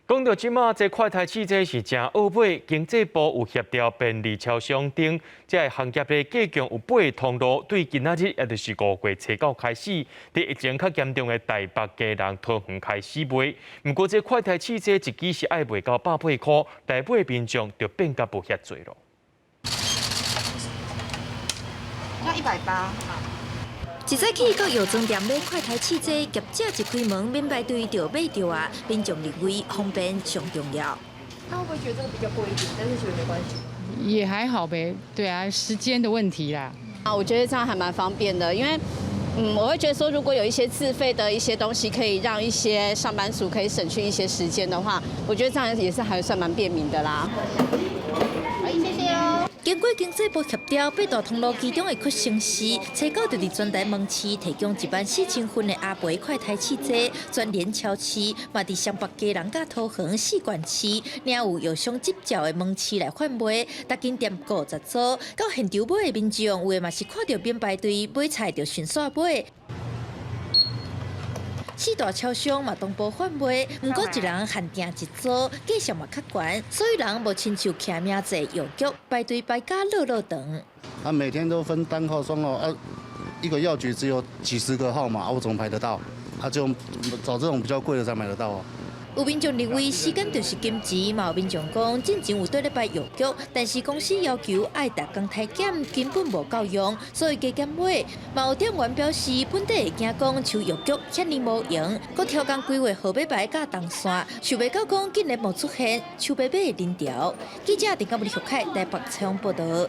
讲到即马，这快台汽车是正好买，经济部有协调便利超商等，这行业的计共有8个通路，对今仔日也就是5月初9开始，伫疫情较严重的台北家人桃园开始卖。不过这快台汽车一支是爱卖到180块，台北民众就变甲无遐济咯。要180。一早起，到药妆店买快台汽车，业者一开门免排队就买到啊！民众认为方便上重要。他会不会觉得这个比较贵一点？但是觉得没关系。也还好呗，对啊，时间的问题啦。我觉得这样还蛮方便的，因为我会觉得说，如果有一些自费的一些东西，可以让一些上班族可以省去一些时间的话，我觉得这样也是还算蛮便民的啦。谢谢哦。经过经济部协调，8大通路其中的屈臣氏，初9就伫全台门市提供14000份的阿肥快台汽车，全联超市嘛伫双北家人甲桃园4馆市，领有药商执照的门市来贩卖，逐间店50组，到现场买的民众有的嘛是看到免排队买菜就顺续买。4大超商嘛同步贩卖，不过一人限定一组，价钱嘛较悬，所以人无亲像徛名在药局排队排甲落长。每天都分单号、双号，一个药局只有几十个号码，我怎么排得到？就找这种比较贵的才买得到。有民众认为时间就是金钱，嘛有民众讲进前有对礼拜药局，但是公司要求爱逐工体检，根本无够用，所以加减买。嘛有店员表示，本地会惊讲像药局遐尼无用，佮挑工规划号码牌甲动线，想袂到讲竟然无出现手白白的链条。记者陈嘉文、李学凯台北采访报道。